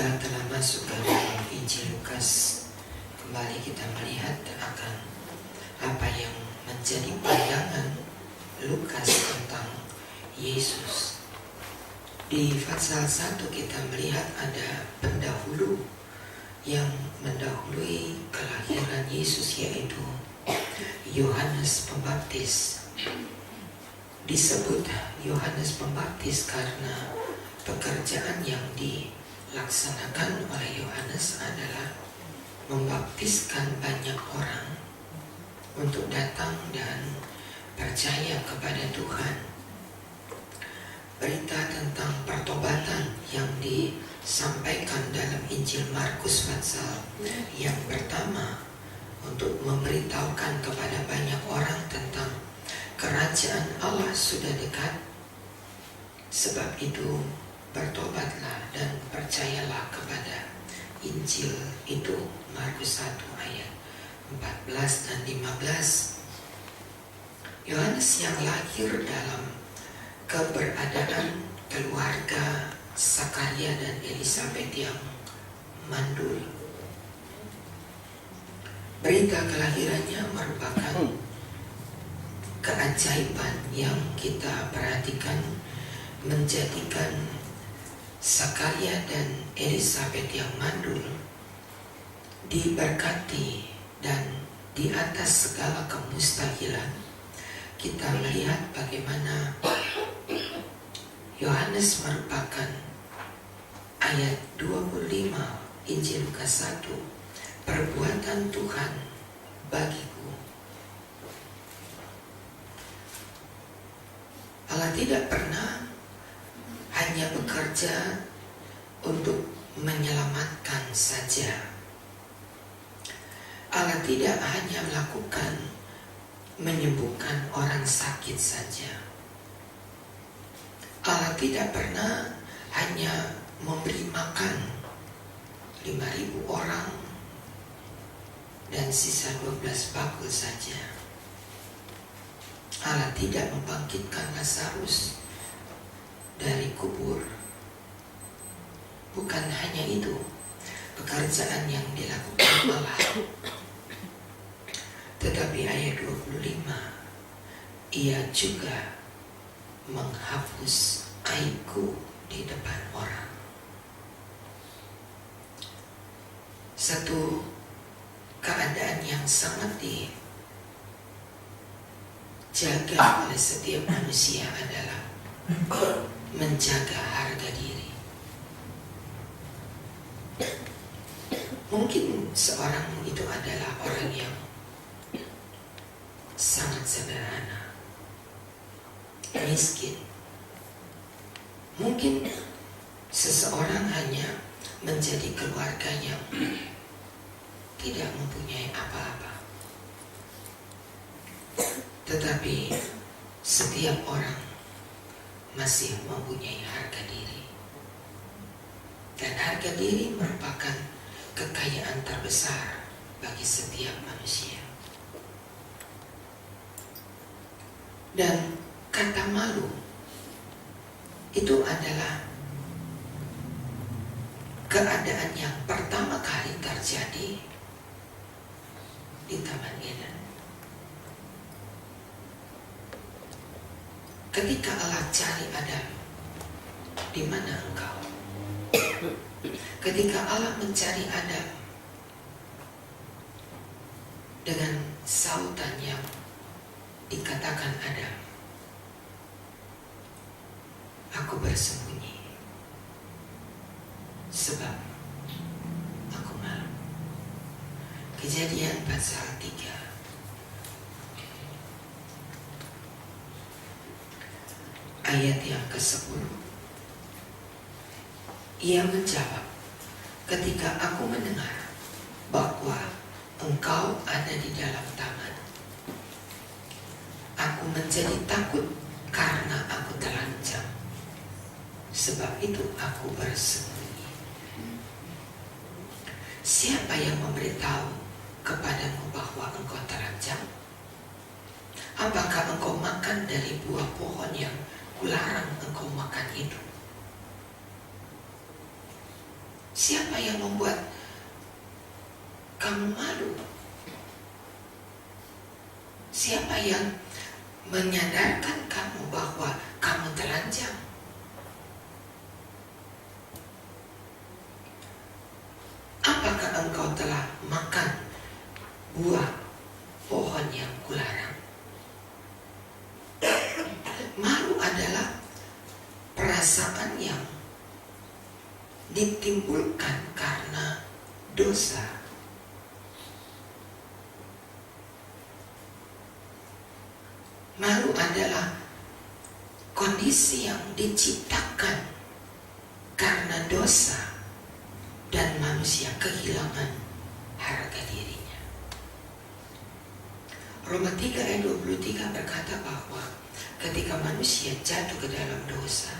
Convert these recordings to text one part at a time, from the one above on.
Kita telah masuk ke dalam Injil Lukas. Kembali kita melihat akan apa yang menjadi pandangan Lukas tentang Yesus. Di pasal 1 kita melihat ada pendahulu yang mendahului kelahiran Yesus, yaitu Yohanes Pembaptis. Disebut Yohanes Pembaptis karena pekerjaan yang dilaksanakan oleh Yohanes adalah membaptiskan banyak orang untuk datang dan percaya kepada Tuhan. Berita tentang pertobatan yang disampaikan dalam Injil Markus pasal yang pertama untuk memberitahukan kepada banyak orang tentang kerajaan Allah sudah dekat. Sebab itu bertobatlah dan percayalah kepada Injil itu. Markus 1 ayat 14 dan 15. Yohanes yang lahir dalam keberadaan keluarga Zakaria dan Elisabet yang mandul. Berita kelahirannya merupakan keajaiban yang kita perhatikan, menjadikan Zakaria dan Elisabet yang mandul diberkati, dan di atas segala kemustahilan kita melihat bagaimana Yohanes merupakan ayat 25 Injil Lukas 1, perbuatan Tuhan bagiku. Allah tidak pernah hanya bekerja untuk menyelamatkan saja. Allah tidak hanya melakukan menyembuhkan orang sakit saja. Allah tidak pernah hanya memberi makan 5.000 orang dan sisa 12 bakul saja. Allah tidak membangkitkan Lazarus dari kubur. Bukan hanya itu pekerjaan yang dilakukan Allah, tetapi ayat 25, ia juga menghapus aibku di depan orang. Satu keadaan yang sangat dijaga oleh setiap manusia adalah menjaga harga diri. Mungkin seorang itu adalah orang yang sangat sederhana, miskin. Mungkin seseorang hanya menjadi keluarga yang tidak mempunyai apa-apa. Tetapi setiap orang masih mempunyai harga diri. Dan harga diri merupakan kekayaan terbesar bagi setiap manusia. Dan kata malu itu adalah keadaan yang pertama kali terjadi di Taman Eden. Ketika Allah cari Adam, di mana engkau? Ketika Allah mencari Adam dengan sautan yang dikatakan Adam, aku bersembunyi sebab aku malu. Kejadian pasal 3 ayat yang ke-10. Ia menjawab, ketika aku mendengar bahwa engkau ada di dalam taman, aku menjadi takut karena aku terancam. Sebab itu aku bersembunyi. Siapa yang memberitahu kepadamu bahwa engkau terancam? Apakah engkau makan dari buah pohon yang kularang engkau makan itu? Siapa yang membuat kamu malu? Siapa yang menyadarkan kamu bahwa kamu telanjang? Apakah engkau telah makan buah pohon yang kularang? Malu adalah perasaan yang ditimbulkan karena dosa. Malu adalah kondisi yang diciptakan karena dosa dan manusia kehilangan harga dirinya. Roma 3 ayat 23 berkata bahwa ketika manusia jatuh ke dalam dosa,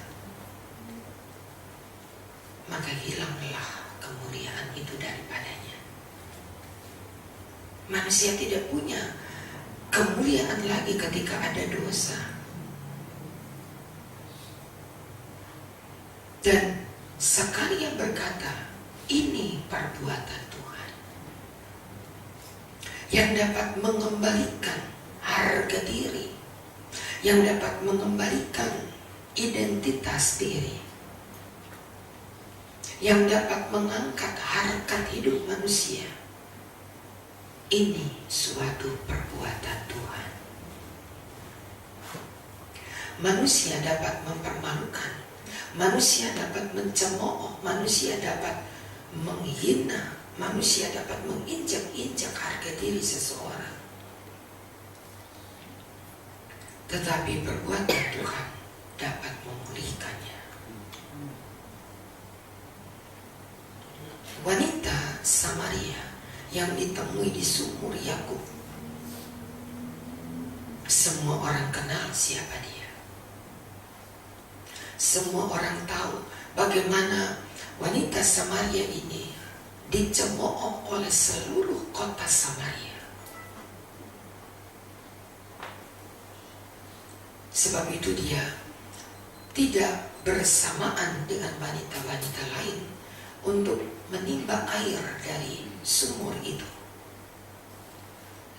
maka hilanglah kemuliaan itu daripadanya. Manusia tidak punya kemuliaan lagi ketika ada dosa. Dan sekali yang berkata, ini perbuatan Tuhan yang dapat mengembalikan harga diri, yang dapat mengembalikan identitas diri, yang dapat mengangkat harkat hidup manusia. Ini suatu perbuatan Tuhan. Manusia dapat mempermalukan, manusia dapat mencemooh, manusia dapat menghina, manusia dapat menginjak-injak harga diri seseorang. Tetapi perbuatan Tuhan dapat memulihkannya. Wanita Samaria yang ditemui di sumur Yakub, semua orang kenal siapa dia. Semua orang tahu bagaimana wanita Samaria ini dicemooh oleh seluruh kota Samaria. Sebab itu dia tidak bersamaan dengan wanita-wanita lain untuk menimba air dari sumur itu.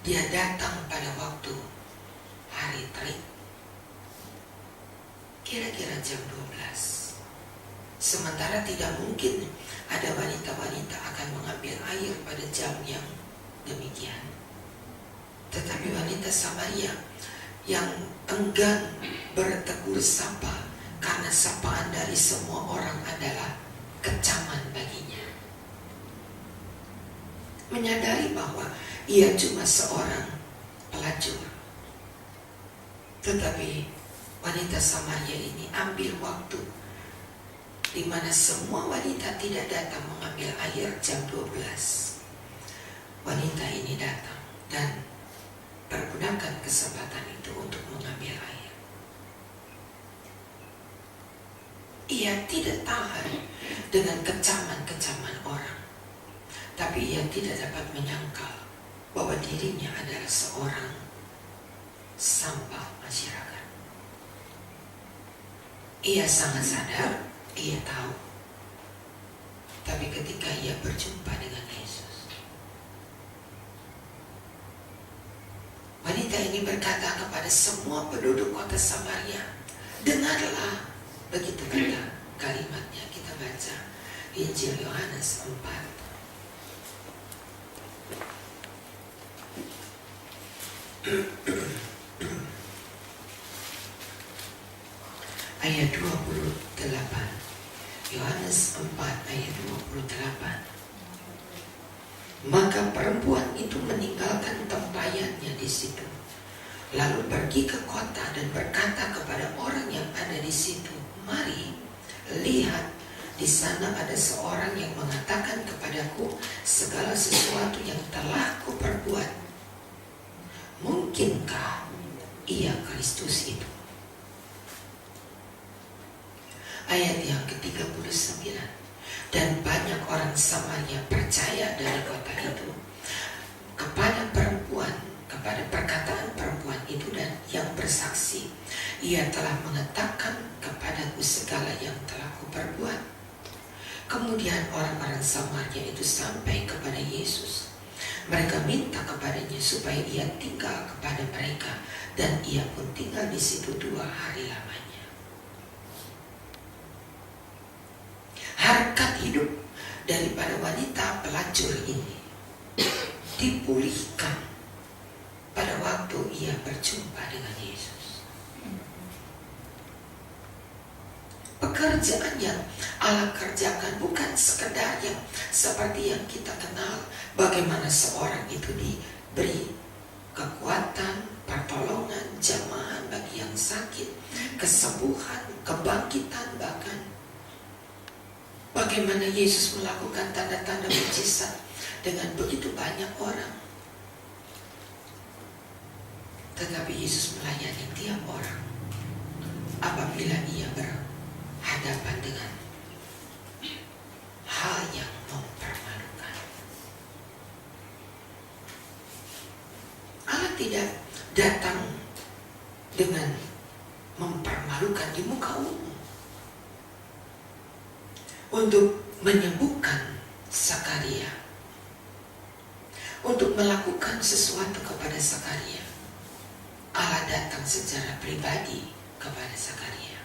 Dia datang pada waktu hari terik, kira-kira jam 12. Sementara tidak mungkin ada wanita-wanita akan mengambil air pada jam yang demikian. Tetapi wanita Samaria yang enggan bertegur sapa karena sapaan dari semua orang adalah kecaman baginya, menyadari bahwa ia cuma seorang pelacur. Tetapi wanita Samaria ini ambil waktu di mana semua wanita tidak datang mengambil air jam 12. Wanita ini datang dan pergunakan kesempatan itu untuk mengambil air. Ia tidak tahan dengan kecaman-kecaman orang, tapi ia tidak dapat menyangkal bahwa dirinya adalah seorang sampah masyarakat. Ia sangat sadar, ia tahu. Tapi ketika ia berjumpa dengan Yesus, wanita ini berkata kepada semua penduduk kota Samaria, dengarlah. Begitu kata kalimatnya, kita baca Injil Yohanes 4. Ayat 28. Yohanes 4 ayat 28. Maka perempuan itu meninggalkan tempayannya di situ, lalu pergi ke kota dan berkata kepada orang yang ada di situ, mari, lihat, di sana ada seorang yang mengatakan kepadaku segala sesuatu yang telah kuperbuat. Mungkinkah ia Kristus itu? Ayat yang ke-39. Dan banyak orang Samaria percaya dari kota itu kepada perempuan, kepada perkataan perempuan itu, dan yang bersaksi, ia telah mengatakan kepadaku segala yang telah kuperbuat. Kemudian orang-orang Samaria itu sampai kepada Yesus. Mereka minta kepadanya supaya ia tinggal kepada mereka, dan ia pun tinggal di situ 2 hari lamanya. Harkat hidup daripada wanita pelacur ini dipulihkan pada waktu ia berjumpa dengan Yesus. Pekerjaan yang Allah kerjakan bukan sekedar yang seperti yang kita kenal, bagaimana seorang itu diberi kekuatan, pertolongan, jamahan bagi yang sakit, kesembuhan, kebangkitan, bahkan bagaimana Yesus melakukan tanda-tanda mujizat dengan begitu banyak orang. Tetapi Yesus melayani tiap orang apabila ia berhadapan dengan hal yang mempermalukan. Allah tidak datang dengan mempermalukan di muka umum untuk menyembuhkan Sakaria, untuk melakukan sesuatu kepada Sakaria. Allah datang secara pribadi kepada Sakaria.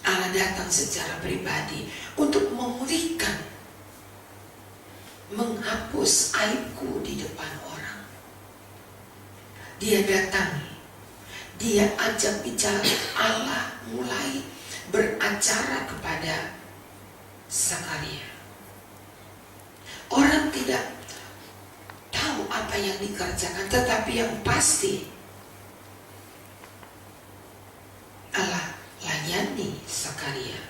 Allah datang secara pribadi untuk memulihkan, menghapus aibku di depan orang. Dia datangi, dia ajak bicara. Allah mulai beracara kepada Sakaria. Orang tidak tahu apa yang dikerjakan, tetapi yang pasti Allah layani Sakaria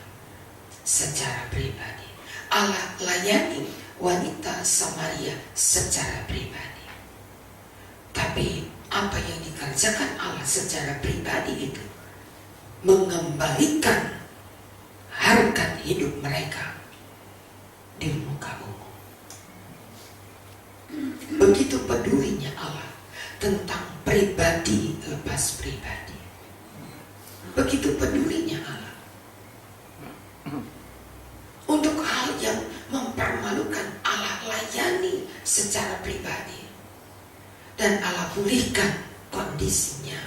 secara pribadi. Allah layani wanita Samaria secara pribadi. Tapi apa yang dikerjakan Allah secara pribadi itu mengembalikan harkat hidup mereka di muka umum. Begitu pedulinya Allah tentang pribadi lepas pribadi. Begitu pedulinya Allah untuk hal yang mempermalukan. Allah layani secara pribadi, dan Allah pulihkan kondisinya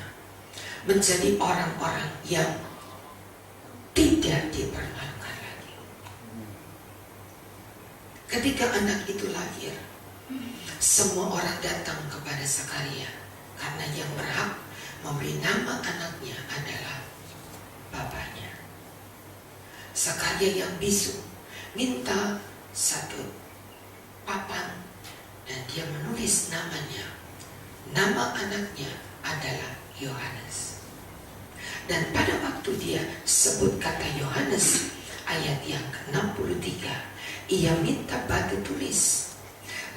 menjadi orang-orang yang tidak dipermalukan lagi. Ketika anak itu lahir, semua orang datang kepada Sakaria karena yang berhak memberi nama anaknya adalah bapaknya. Sakaria yang bisu minta satu papan dan dia menulis namanya. Nama anaknya adalah Yohanes. Dan pada waktu dia sebut kata Yohanes, ayat yang ke-63, ia minta batu tulis,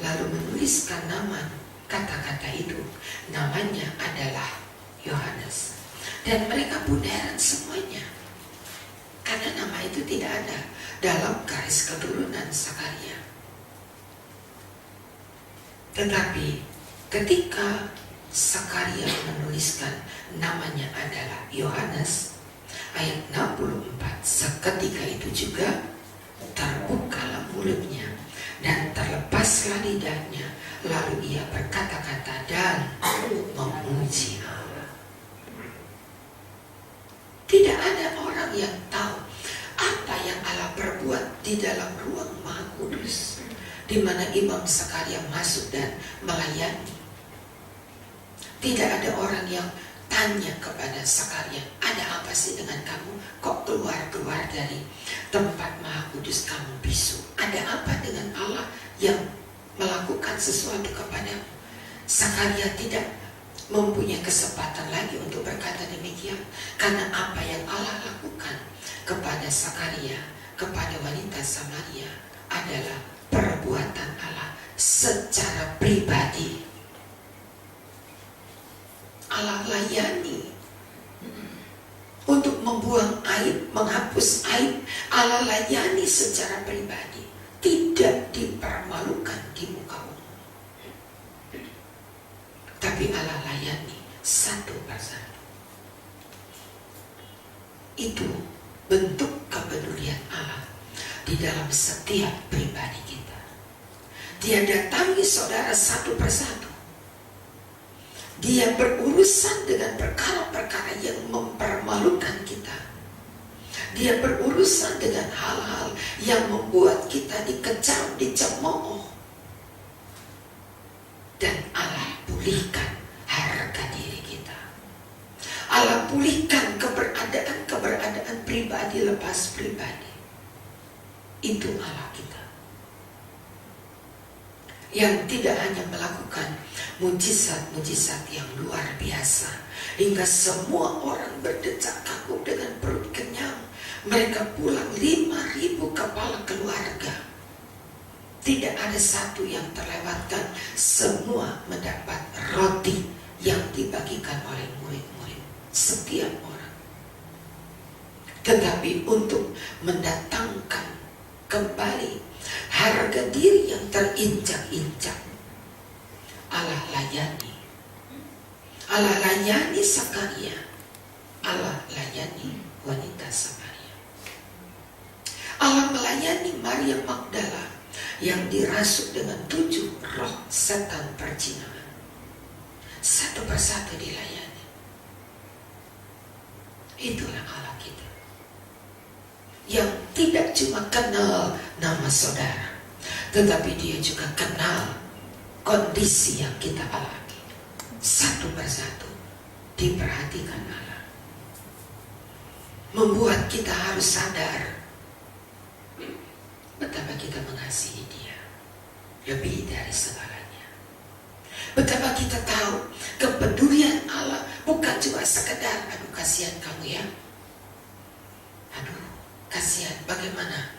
lalu menuliskan nama kata-kata itu. Namanya adalah Yohanes. Dan mereka pun heran semuanya, karena nama itu tidak ada dalam garis keturunan Sakaria. Tetapi ketika Sakaria menuliskan namanya adalah Yohanes, ayat 64, seketika itu juga terbukalah mulutnya dan terlepaslah lidahnya, lalu ia berkata-kata dan memuji Allah. Tidak ada orang yang tahu apa yang Allah perbuat di dalam ruang Maha Kudus, di mana Imam Sakaria masuk dan melayani. Tidak ada orang yang tanya kepada Sakaria, ada apa sih dengan kamu? Kok keluar dari tempat Maha Kudus kamu bisu? Ada apa dengan Allah yang melakukan sesuatu kepadamu? Sakaria tidak mempunyai kesempatan lagi untuk berkata demikian, karena apa yang Allah lakukan kepada Sakaria, kepada wanita Samaria adalah perbuatan Allah secara pribadi. Allah layani untuk membuang aib, menghapus aib. Allah layani secara pribadi, tidak dipermalukan di muka umum. Tapi Allah layani satu persatu. Itu bentuk kepedulian di dalam setiap pribadi kita. Dia datangi saudara satu persatu. Dia berurusan dengan perkara-perkara yang mempermalukan kita. Dia berurusan dengan hal-hal yang membuat kita dikecam, dicemooh. Dan Allah pulihkan harga diri kita. Allah pulihkan keberadaan pribadi lepas pribadi. Itu Allah kita. Yang tidak hanya melakukan mujizat-mujizat yang luar biasa, hingga semua orang berdecak kagum dengan perut kenyang. Mereka pulang 5.000 kepala keluarga. Tidak ada satu yang terlewatkan. Semua mendapat roti yang dibagikan oleh murid-murid. Setiap orang. Tetapi untuk mendatangkan kembali harga diri yang terinjak-injak, Allah layani. Allah layani Sakaria. Allah layani wanita Samaria. Allah melayani Maria Magdala yang dirasuk dengan 7 roh setan perzinahan. Satu persatu dilayani. Itulah Allah kita, yang tidak cuma kenal nama saudara, tetapi dia juga kenal kondisi yang kita alami. Satu persatu diperhatikan Allah. Membuat kita harus sadar betapa kita mengasihi dia lebih dari segalanya. Betapa kita tahu kepedulian Allah bukan cuma sekedar aduh kasihan kamu ya, aduh kasihan bagaimana,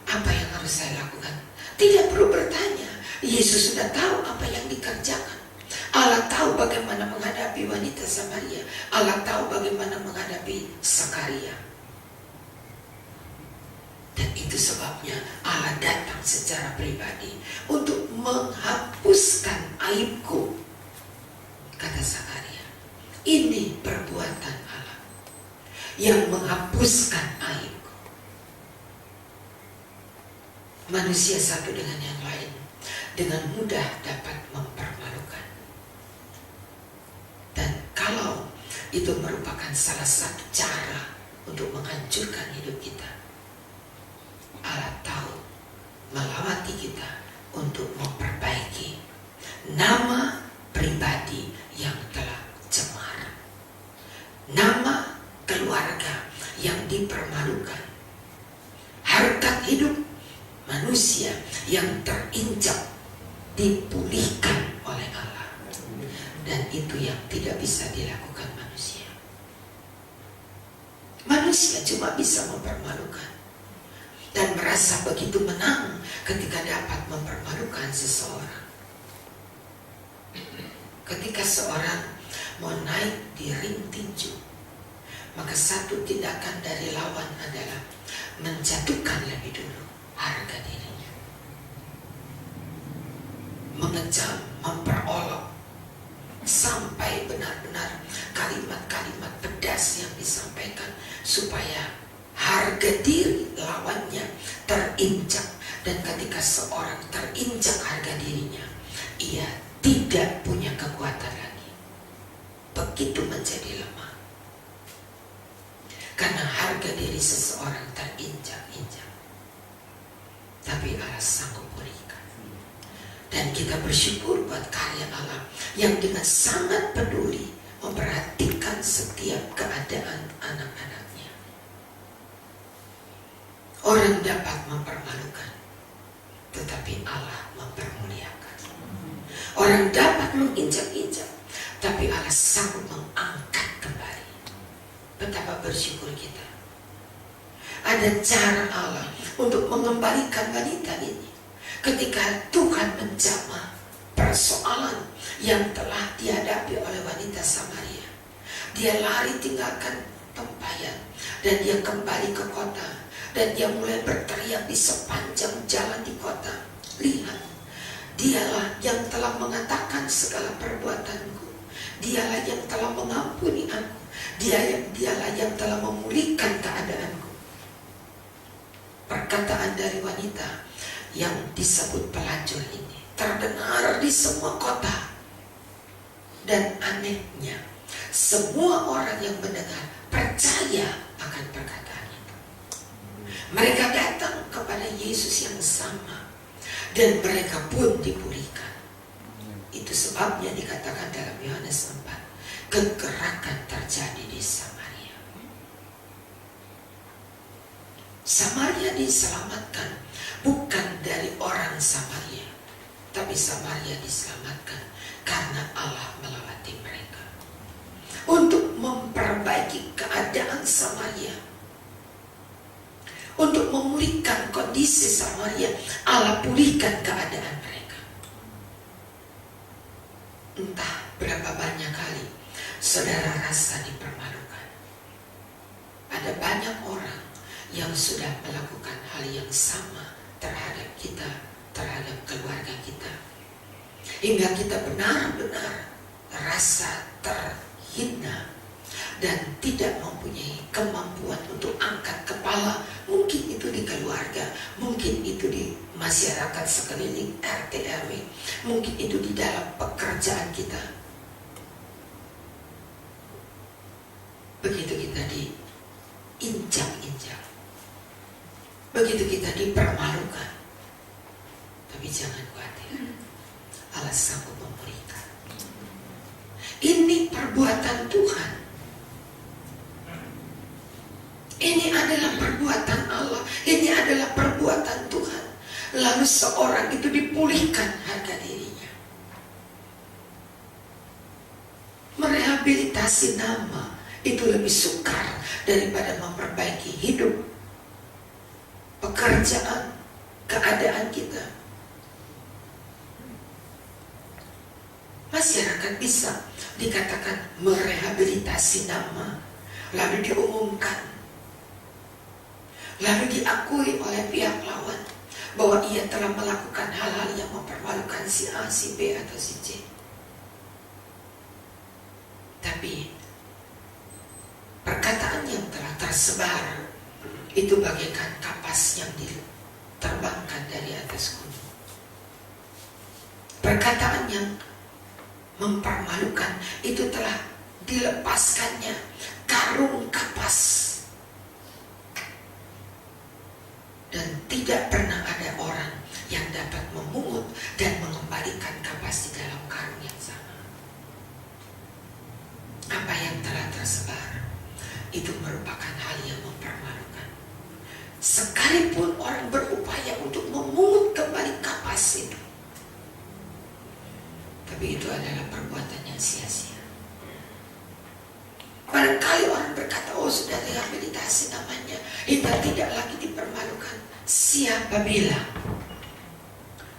apa yang harus saya lakukan. Tidak perlu bertanya. Yesus sudah tahu apa yang dikerjakan. Allah tahu bagaimana menghadapi wanita Samaria. Allah tahu bagaimana menghadapi Sakaria. Dan itu sebabnya Allah datang secara pribadi untuk menghapuskan aibku, kata Sakaria. Ini perbuatan Allah yang menghapuskan aibku. Manusia satu dengan yang lain dengan mudah dapat mempermalukan. Dan kalau itu merupakan salah satu cara untuk menghancurkan hidup kita, Allah tahu melawati kita untuk memperbaiki nama pribadi yang telah cemar, nama keluarga yang dipermalukan, harkat hidup manusia yang terinjak dipulihkan oleh Allah. Dan itu yang tidak bisa dilakukan manusia. Manusia cuma bisa mempermalukan dan merasa begitu menang ketika dapat mempermalukan seseorang. Ketika seorang mau naik di ring tinju, maka satu tindakan dari lawan adalah menjatuhkan lebih dulu harga dirinya, mengecam, memperolok, sampai benar-benar kalimat-kalimat pedas yang disampaikan supaya harga diri lawannya terinjak. Dan ketika seorang terinjak harga dirinya, ia tidak punya kekuatan lagi. Begitu menjadi lemah. Karena harga diri seseorang terinjak-injak. Tapi Allah sanggup pulihkan. Dan kita bersyukur buat karya Allah yang dengan sangat peduli memperhatikan setiap keadaan anak-anaknya. Orang dapat mempermalukan, tetapi Allah mempermuliakan. Orang dapat menginjak-injak, tapi Allah sanggup mengangkat kembali. Betapa bersyukur kita. Ada cara Allah untuk mengembalikan wanita ini. Ketika Tuhan menjamah persoalan yang telah dihadapi oleh wanita Samaria, dia lari tinggalkan tempayan dan dia kembali ke kota. Dan dia mulai berteriak di sepanjang jalan di kota, lihat, dialah yang telah mengatakan segala perbuatanku, dialah yang telah mengampuni aku, dialah yang telah memulihkan keadaanku. perkataan dari wanita yang disebut pelacur ini terdengar di semua kota. Dan anehnya, semua orang yang mendengar percaya akan perkataan itu. Mereka datang kepada Yesus yang sama dan mereka pun dipulihkan. Itu sebabnya dikatakan dalam Yohanes 4, kegerakan terjadi di Samaria. Samaria diselamatkan bukan dari orang Samaria, tapi Samaria diselamatkan karena Allah melewati mereka untuk memperbaiki keadaan Samaria, untuk memulihkan kondisi Samaria. Allah pulihkan keadaan mereka. Entah berapa banyak kali saudara rasa dipermalukan. Ada banyak orang yang sudah melakukan hal yang sama terhadap kita, terhadap keluarga kita, hingga kita benar-benar rasa terhina dan tidak mempunyai kemampuan untuk angkat kepala. Mungkin itu di keluarga, mungkin itu di masyarakat sekeliling, RT RW, mungkin itu di dalam pekerjaan kita. Begitu kita diinjak-injak, begitu kita dipermalukan, tapi jangan khawatir, Allah sanggup memulihkan. Ini perbuatan Tuhan. Ini adalah perbuatan Allah. Ini adalah perbuatan Tuhan. Lalu seorang itu dipulihkan harga dirinya. Merehabilitasi nama itu lebih sukar daripada memperbaiki hidup, pekerjaan, keadaan kita. Masyarakat bisa dikatakan merehabilitasi nama, lalu diumumkan, lalu diakui oleh pihak lawan bahwa ia telah melakukan hal-hal yang mempermalukan si A, si B, atau si C. Tapi perkataan yang telah tersebar itu bagaikan kapas yang diterbangkan dari atas gunung. Perkataan yang mempermalukan itu telah dilepaskannya karung kapas, dan tidak pernah ada orang yang dapat memungut dan mengembalikan kapas di dalam karung yang sama. Apa yang telah tersebar itu merupakan hal yang mempermalukan. Sekalipun orang berupaya untuk memungut kembali kapas itu, tapi itu adalah perbuatan yang sia-sia. Barangkali orang berkata, oh sudah rehabilitasi namanya, hingga tidak lagi dipermalukan. Siapa bilang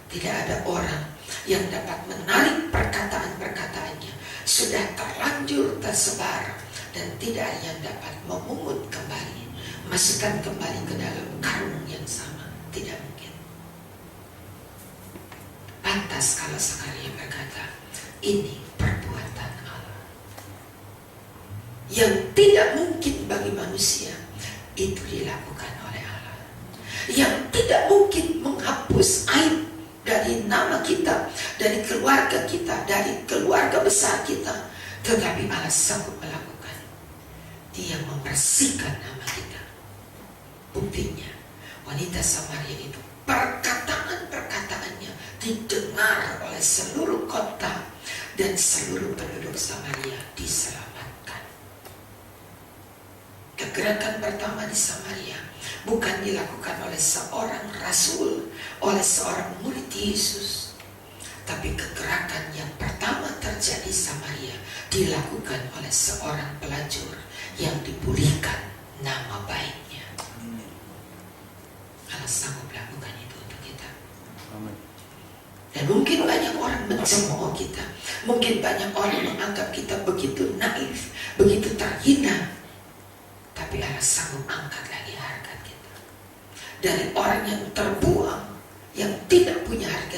tidak ada orang yang dapat menarik perkataan-perkataannya? Sudah terlanjur tersebar dan tidak ada yang dapat memungut kembali, masukkan kembali ke dalam karung yang sama. Tidak mungkin. Pantas kalau sekali berkata, ini perbuatan Allah yang tidak mungkin bagi manusia, itu dilakukan oleh Allah. Yang tidak mungkin menghapus aib dari nama kita, dari keluarga kita, dari keluarga besar kita, tetapi Allah sanggup melakukan. Dia membersihkan nama kita. Buktinya, wanita Samaria itu, perkataan-perkataannya didengar oleh seluruh kota, dan seluruh penduduk Samaria diselamatkan. Kegerakan pertama di Samaria bukan dilakukan oleh seorang rasul, oleh seorang murid Yesus, tapi kegerakan yang pertama terjadi di Samaria dilakukan oleh seorang pelacur yang dipulihkan nama baiknya. Allah sanggup lakukan itu untuk kita. Amin. Dan mungkin banyak orang mencemooh kita, mungkin banyak orang menganggap kita begitu naif, begitu terhina, tapi Allah sanggup angkat lagi harga kita dari orang yang terbuang, yang tidak punya harga